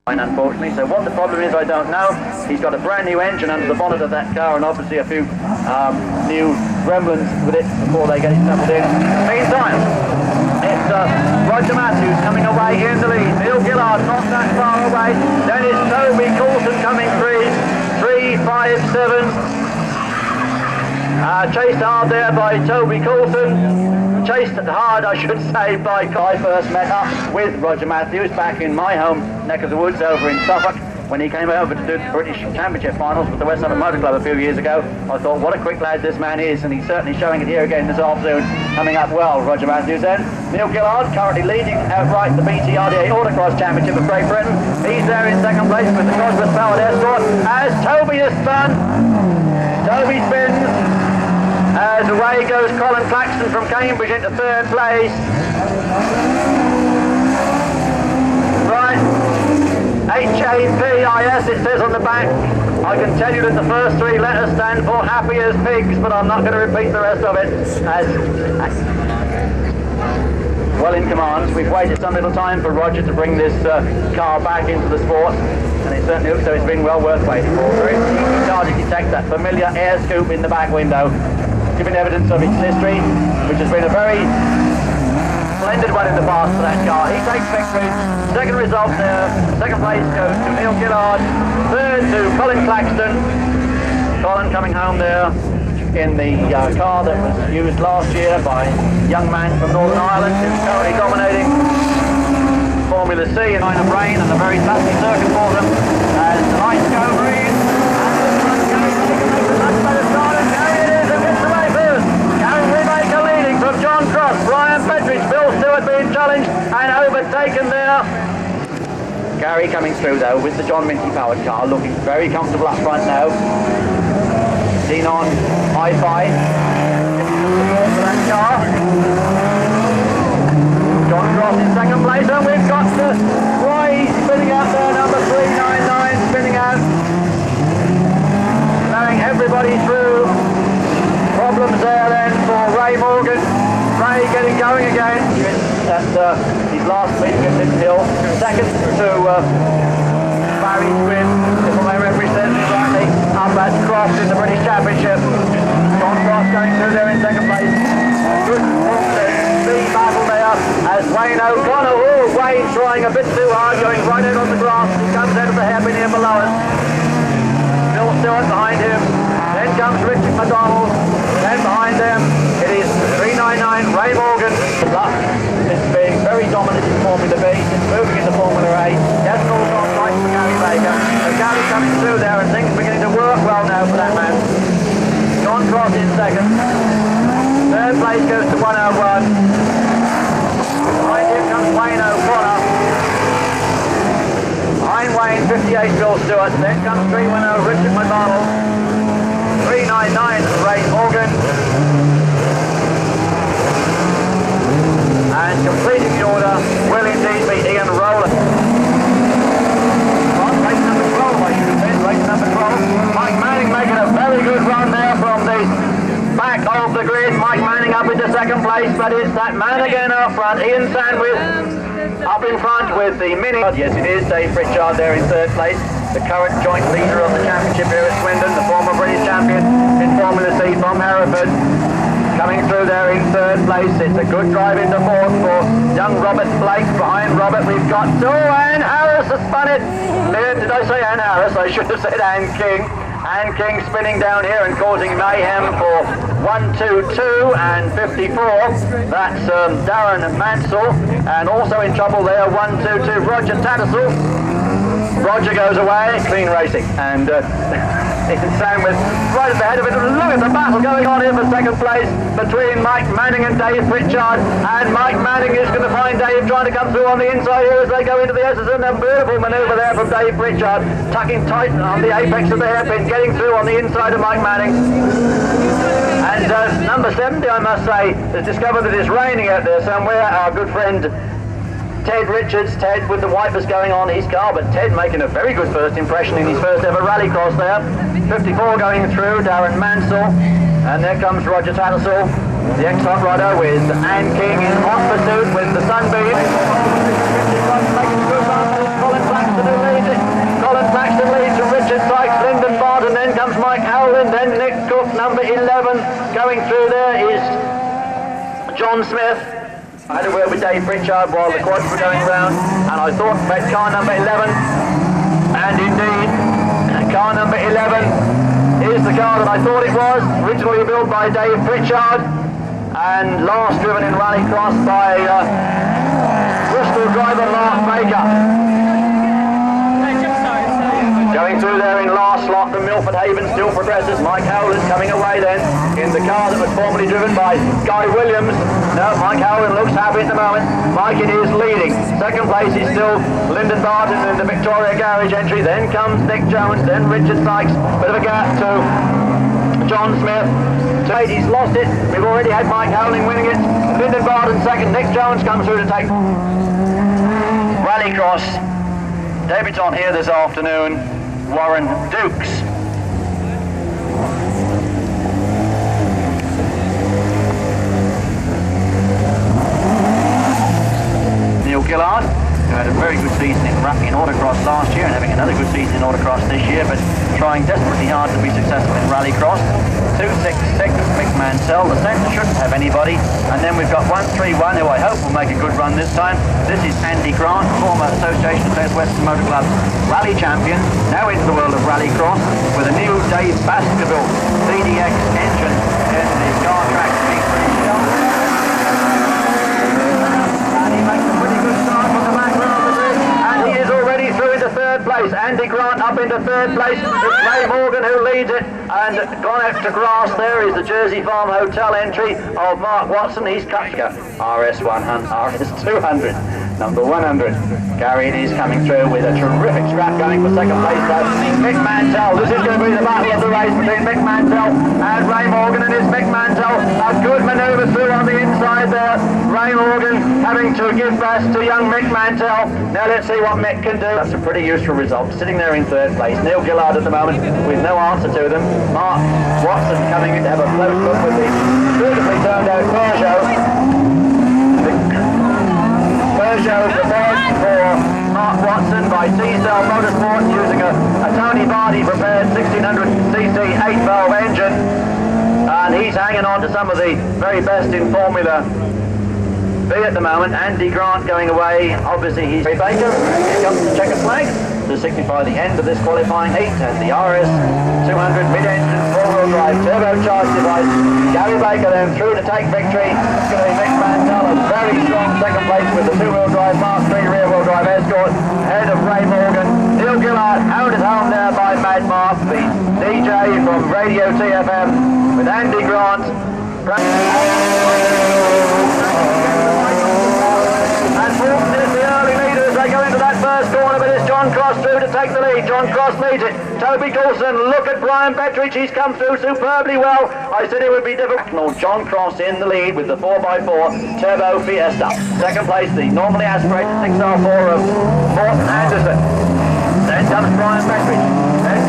unfortunately. So what the problem is, I don't know. He's got a brand new engine under the bonnet of that car, and obviously a few new gremlins with it before they get it settled in. Meantime, it's Roger Matthews coming away in the lead. Neil Gillard not that far away. Then it's Toby Coulson coming 3.5.7. Chased hard there by Toby Coulson. Chased hard, I should say, by I first met up with Roger Matthews back in my home neck of the woods over in Suffolk when he came over to do the British Championship finals with the West Suffolk Motor Club a few years ago. I thought, what a quick lad this man is, and he's certainly showing it here again this afternoon, coming up well, Roger Matthews then. Neil Gillard currently leading outright the BTRDA Autocross Championship of Great Britain. He's there in second place with the Cosworth powered escort as Toby is spun. Toby spins. As away goes Colin Claxton from Cambridge into third place. Right, HAPIS it says on the back. I can tell you that the first three letters stand for happy as pigs, but I'm not going to repeat the rest of it. As well in command. We've waited some little time for Roger to bring this car back into the sport, and it certainly looks so it's been well worth waiting for. Very easy car to detect that familiar air scoop in the back window, giving evidence of its history, which has been a very splendid one in the past for that car. He takes victory. Second result there. Second place goes to Neil Gillard. Third to Colin Claxton. Colin coming home there in the car that was used last year by a young man from Northern Ireland who's currently dominating Formula C in Lyneham Rain, and a very classic circuit for them. As the lights go green. John Cross, Brian Petridge, Bill Stewart being challenged and overtaken there. Gary coming through though with the John Minty powered car, looking very comfortable up front now. Xenon Hi-Fi for that car. John Cross in second place, and we've got the Roy spinning out there, number 399 spinning out. Blowing everybody through. Problems there then for Ray Morgan. Ray getting going again at his last meeting at this hill. Second to Barry Squid, if my memory serves me rightly, up at Cross in the British Championship. John Cross going through there in second place. Good speed battle there as Wayne O'Connor. Oh, Wayne trying a bit too hard, going right in on the grass. He comes out of the hairpin here below us. Bill Stewart behind him. Then comes Richard McDonald. Then behind them, it is 399 Ray Morgan. It's being very dominant in Formula B. It's moving into Formula A. He hasn't all gone right for Gary Baker. So Gary coming through there, and things beginning to work well now for that man. John Cross in second. Third place goes to 101. Behind him comes Wayne O'Connor. Behind Wayne, 58 Bill Stewart. Then comes 310 Richard McDonald. 399 Ray Morgan, and completing the order will indeed be Ian Rowland. Race number 12, I should have said, race number 12. Mike Manning making a very good run there from the back of the grid. Mike Manning up into second place, but it's that man again up front, Ian Sandwith, up in front with the Mini. Yes, it is Dave Pritchard there in third place. The current joint leader of the championship here at Swindon, the former British champion in Formula C from Hereford. Coming through there in third place. It's a good drive into fourth for young Robert Blake. Behind Robert we've got Anne Harris has spun it. Did I say Anne Harris? I should have said Anne King. Anne King spinning down here and causing mayhem for 122 and 54. That's Darren Mansell. And also in trouble there, 122 Roger Tattersall. Roger goes away, clean racing, and Ian Sandwith right at the head of it. Look at the battle going on here for second place between Mike Manning and Dave Pritchard, and Mike Manning is going to find Dave trying to come through on the inside here as they go into the S's, and a beautiful manoeuvre there from Dave Pritchard, tucking tight on the apex of the hairpin, getting through on the inside of Mike Manning. And number 70, I must say, has discovered that it's raining out there somewhere. Our good friend Ted Richards, Ted with the wipers going on his car, but Ted making a very good first impression in his first ever rallycross there. 54 going through, Darren Mansell, and there comes Roger Tattersall, the ex-hot rodder, with Anne King in hot pursuit with the Sunbeam. Colin Claxton who leads Smith. I had a word with Dave Pritchard while the quads were going round, and I thought about car number 11, and indeed, car number 11 is the car that I thought it was, originally built by Dave Pritchard, and last driven in rallycross by Bristol driver Mark Baker. Going through there in last slot from Milford Haven still progresses. Mike Howland coming away then in the car that was formerly driven by Guy Williams. No, Mike Howland looks happy at the moment. Mike is leading. Second place is still Lyndon Barton in the Victoria Garage entry. Then comes Nick Jones, then Richard Sykes. Bit of a gap to John Smith. He's lost it. We've already had Mike Howling winning it. Lyndon Barton second. Nick Jones comes through to take rallycross. David's on here this afternoon. Warren Dukes. Neil Gillard, who had a very good season in autocross last year and having another good season in autocross this year, but trying desperately hard to be successful in rallycross. 266, Mick Mansell, the centre shouldn't have anybody. And then we've got 131, who I hope will make a good run this time. This is Andy Grant, former Association of South Western Motor Clubs rally champion, now into the world of rallycross with a new Dave Baskerville CDX engine in the car track P3 shell. And he makes a pretty good start from the back row of the grid, and he is already through into third place. Andy Grant up into third place. It's Ray Morgan who leads it, and gone out to grass there is the Jersey Farm Hotel entry of Mark Watson. He's cut RS100, RS200. Number 100. Gary is coming through with a terrific scrap going for second place though. Mick Mansell. This is going to be the battle of the race between Mick Mansell and Ray Morgan, and it's Mick Mansell. A good manoeuvre through on the inside there. Ray Morgan having to give best to young Mick Mansell. Now let's see what Mick can do. That's a pretty useful result. Sitting there in third place. Neil Gillard at the moment with no answer to them. Mark Watson coming in to have a close look with the beautifully turned out Peugeot. Peugeot prepared for Mark Watson by C-Cell Motorsport using a Tony Vardy prepared 1600cc 8-valve engine, and he's hanging on to some of the very best in Formula B at the moment. Andy Grant going away, obviously he's Baker. Here comes the checkered flag to signify the end of this qualifying heat, and the RS200 mid-engine 4-wheel drive turbocharged device. Gary Baker then through to take victory. It's going to be Mick Mansell, a very strong second place with the 2-wheel drive Mark III rear-wheel drive Escort ahead of Ray Morgan. Neil Gillard hounded home there by Mad Mark, the DJ from Radio TFM, with Andy Grant. And Morton is the early leader as they go into that first corner, but it's John Cross through to take the lead. John Cross leads it. Toby Dawson, look at Brian Bettridge, he's come through superbly well. I said it would be difficult. John Cross in the lead with the 4x4 Turbo Fiesta. Second place, the normally aspirated 6R4 of Morton Anderson. Then comes Brian Bettridge. Then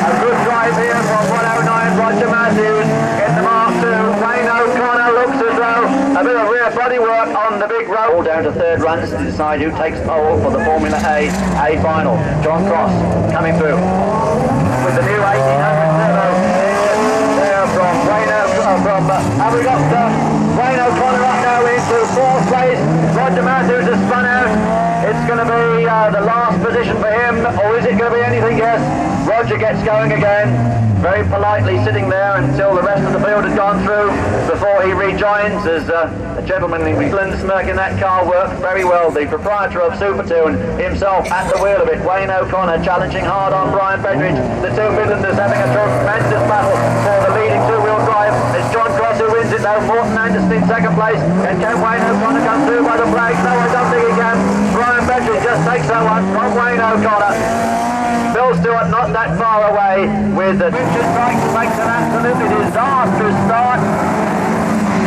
a good drive here from 109 Roger Matthews in the Mark II. Wayne O'Connor looks as though a bit of rear body work on the big road. All down to third runs to decide who takes pole for the Formula A final. John Cross coming through with the new 1800 Turbo engine there from Wayne O'Connor up now into fourth place. Roger Matthews has spun out. It's going to be the last position for him, or is it going to be anything? Yes. Roger gets going again, very politely sitting there until the rest of the field has gone through before he rejoins, as a gentleman in England smirking that car worked very well. The proprietor of Supertune himself at the wheel of it, Wayne O'Connor, challenging hard on Brian Bettridge. The two Midlanders having a tremendous battle for the leading two-wheel drive. It's John Cross who wins it though. Morton Anderson in second place, and can Wayne O'Connor come through by the flag? No, I don't think he can. Brian Bettridge just takes that one from Wayne O'Connor. Bill Stewart not that far away with the Richard Sykes makes an absolutely disastrous start.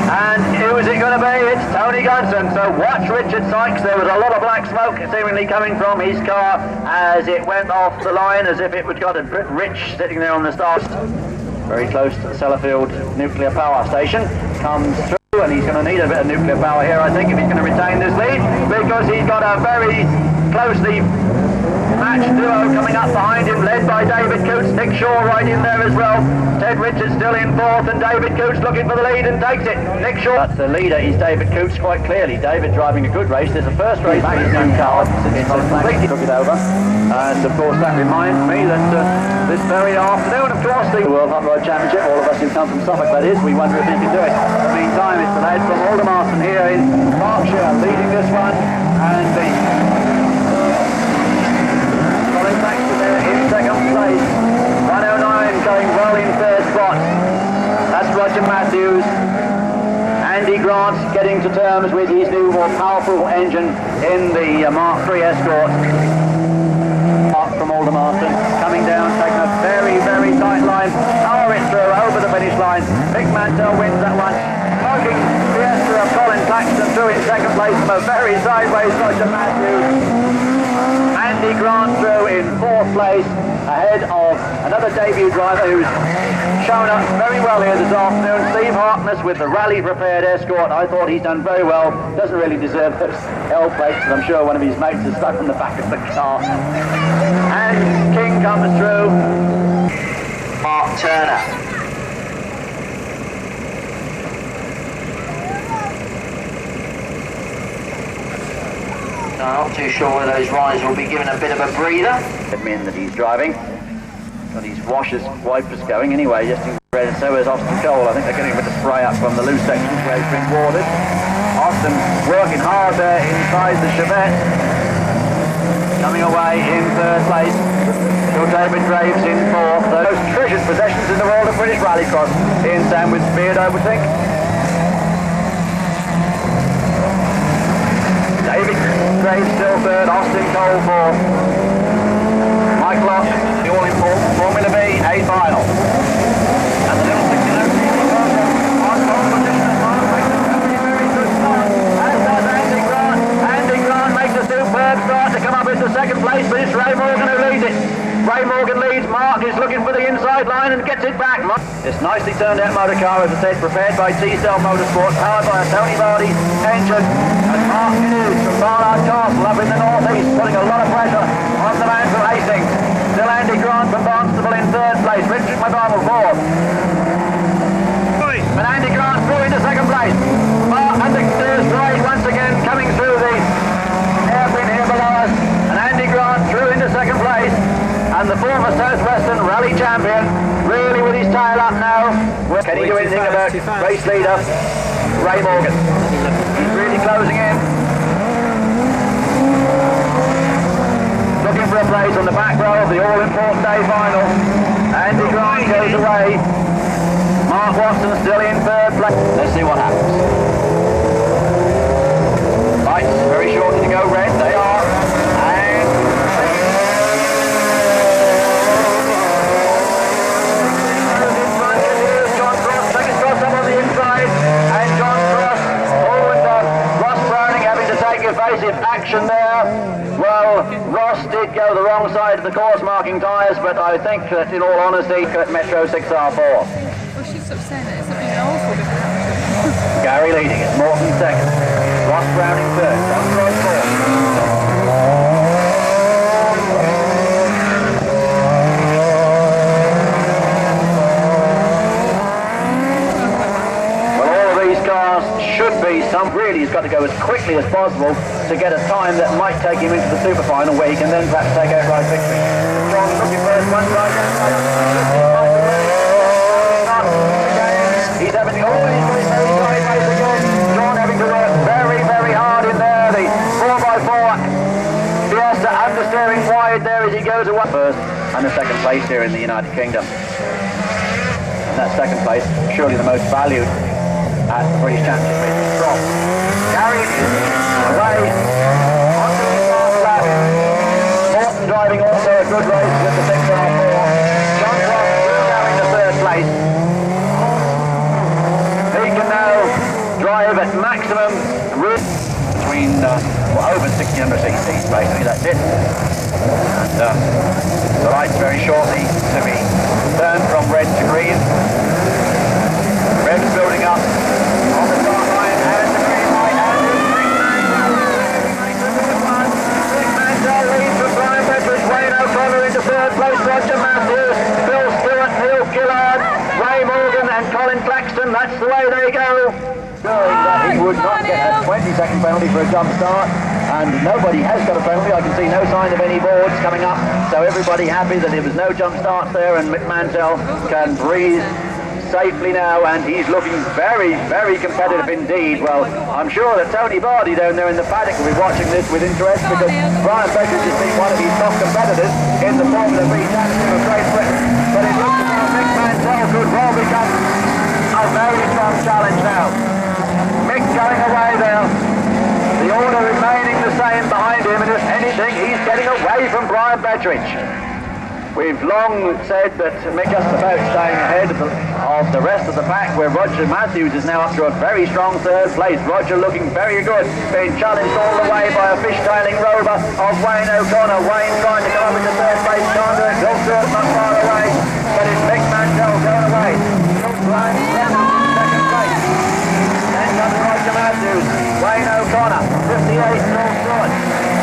And who is it going to be? It's Tony Gunson. So watch Richard Sykes. There was a lot of black smoke seemingly coming from his car as it went off the line, as if it would got a bit rich sitting there on the start. Very close to the Sellafield nuclear power station. Comes through, and he's going to need a bit of nuclear power here, I think, if he's going to retain this lead, because he's got a very closely matched duo coming up behind him, led by David Coots. Nick Shaw right in there as well. Ted Richards still in fourth, and David Coots looking for the lead and takes it. Nick Shaw. That's the leader, is David Coots, quite clearly. David driving a good race. There's a first race for his new car. It's completely took it over. And of course that reminds me that this very afternoon, of course, the World Hot Rod Championship, all of us who come from Suffolk that is, we wonder if he can do it. In the meantime, it's the lad from Aldermaston here in Berkshire leading this one, and the Colin Baxter there in second place. 109 going well in third spot. That's Roger Matthews. Andy Grant getting to terms with his new, more powerful engine in the Mark III Escort. From Aldermaston, coming down, taking a very, very tight line, power it through over the finish line. Mick Mantell wins that one. Smoking Fiesta of Colin Claxton through in second place from a very sideways Roger Matthews. Andy Grant through in fourth place, ahead of another debut driver who's shown up very well here this afternoon, Steve Harkness with the Rally Prepared Escort. I thought he's done very well. Doesn't really deserve those L plates, but I'm sure one of his mates is stuck on the back of the car. And King comes through. Mark Turner. I'm not too sure whether those riders will be given a bit of a breather. Admin that he's driving. Got his washers, wipers going anyway, just in red, and so is Austin Cole. I think they're getting a bit of spray up from the loose sections where it's been watered. Austin working hard there inside the Chevette. Coming away in third place. Still David Graves in fourth. Those treasured possessions in the world of British rallycross in Sandwich Beard, I would think. David Graves still third, Austin Cole fourth. Mike Lott, the all-important Formula B, A final. And the little 69 on pole position as well, makes a very, very good start. As does Andy Grant. Andy Grant makes a superb start to come up into second place, but it's Ray Morgan who leads it. Ray Morgan leads, Mark is looking for the inside line and gets it back. This nicely turned out motor car, as I said, prepared by T-Cell Motorsport, powered by a Tony Vardy engine. And Mark Hughes from Barnard Castle up in the northeast, putting a lot of pressure on the man from Hastings. Still Andy Grant from Barnstable in third place, Richard McDonald fourth. But Andy Grant through into second place. Mark and the stairs right once again coming through the hairpin here below us. And Andy Grant through into second place. And the former Southwestern Rally champion, really with his tail up now. Can he do anything about race leader Ray Morgan? He's really closing in. Looking for a place on the back row of the all-important day final. Andy Grant goes away. Mark Watson still in third place. Let's see what happens. Lights very shortly to go red. They are. Evasive action there. Well, Ross did go the wrong side of the course marking tyres, but I think that in all honesty, Metro 6R4. Well, she stopped saying that it's something awful because Gary leading it, Morton second, Ross Browning third, John Cross fourth. Really, he's got to go as quickly as possible to get a time that might take him into the super final, where he can then perhaps take outright victory. John looking for his one right hand side. He's having all these very sideways again. John having to work very, very hard in there. The 4x4 Fiesta understeering wide there as he goes away. First and the second place here in the United Kingdom. And that second place, surely the most valued at the British Championship. From Gary away onto the last lap. Morton driving also a good race with the 6R4. John Cross now in the third place. He can now drive at maximum between over 1600 cc's basically, that's it. And the lights very shortly to be turned from red to green. Red is building up on the start line and the green light, and Rick Mantell leads from Brian Bedford's Wayne Oak that's the way they go. Showing that he would not get a 20-second penalty for a jump start, and nobody has got a penalty. I can see no sign of any boards coming up, so everybody happy that there was no jump starts there, and McMantell can breathe safely now, and he's looking very, very competitive indeed. Well, I'm sure that Tony Bardi down there in the paddock will be watching this with interest, because Brian Beckridge has been one of his top competitors in the Formula V Championship of Great Britain, but it looks as though Mick Mantell could well become a very strong challenge now. Mick going away there, the order remaining the same behind him, and if anything, he's getting away from Brian Beckridge. We've long said that Mick just about staying ahead of the rest of the pack, where Roger Matthews is now up to a very strong third place. Roger looking very good, being challenged all the way by a fishtailing rover of Wayne O'Connor. Wayne trying to come up into third place, can't do it. Bill Stewart not far away, but it's Mick Mantell going away. Bill Stewart in second place. Then comes Roger Matthews, Wayne O'Connor, 58 Bill Stewart,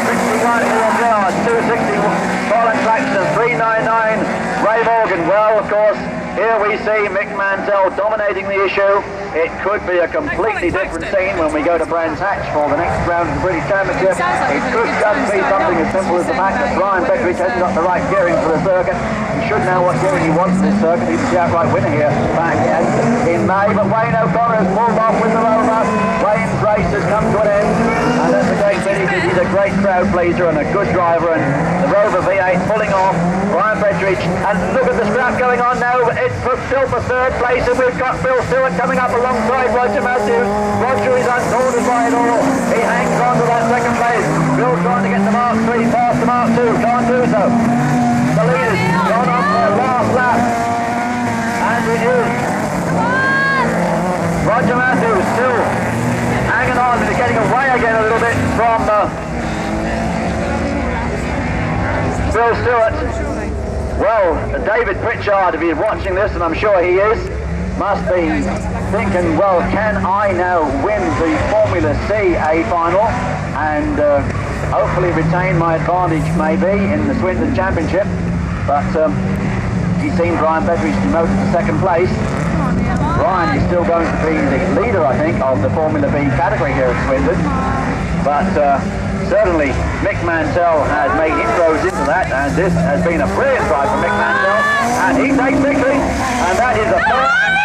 61 Neil Gillard, 260 Colin Claxton, 399 Ray Morgan. Well, of course, here we see Mick Mantell dominating the issue. It could be a completely different scene when we go to Brands Hatch for the next round of the British Championship. It could just be something as simple as the fact that Brian Beckridge hasn't got the right gearing for the circuit. He should know what gearing he wants for this circuit. He's the outright winner here back in May. But Wayne O'Connor has pulled off with the rover. Wayne's race has come to an end, and that's a great pity because he's a great crowd pleaser and a good driver, and the Rover V8 pulling off Brian Beckridge. And look at the scrap going on now. It's still for third place, and we've got Bill Stewart coming up alongside Roger Matthews. Roger is undaunted by it all. He hangs on to that second place. Bill trying to get the Mark 3 past the Mark 2. Can't do so. The leader's gone on for a last lap. And it is Roger Matthews still hanging on, and he's getting away again a little bit from Bill Stewart. Well, David Pritchard, if he's watching this, and I'm sure he is, must be thinking, well, can I now win the Formula C A final and hopefully retain my advantage maybe in the Swindon Championship? But he's seen Brian Beckridge demoted to second place. Brian is still going to be the leader, I think, of the Formula B category here at Swindon. But certainly Mick Mantell has made inroads into that, and this has been a brilliant drive for Mick Mantell, and he takes victory, and that is a fair and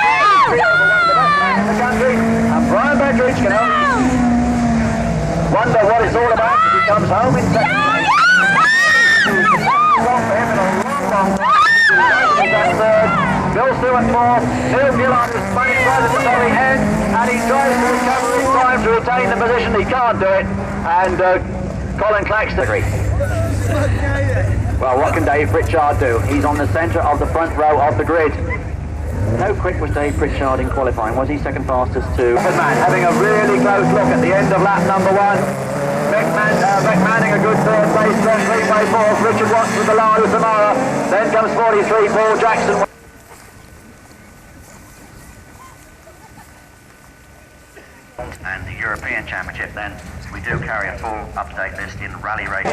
victory over one of the best men in the country. And Brian Beckridge can only wonder what it's all about as he comes home in second place. For him in a long third. Bill Stewart fourth. Neil Gillard is running right at the very end, and he tries to recover in time to retain the position. He can't do it, and Colin Claxton. Well, what can Dave Pritchard do? He's on the centre of the front row of the grid. How quick was Dave Pritchard in qualifying? Was he second fastest too? Good man, having a really close look at the end of lap number one. Mick Manning a good third place, then 3-way fourth. Richard Watts with the Laro Samara. Then comes 43, Paul Jackson. And the European Championship, then we do carry a full update list in rally racing.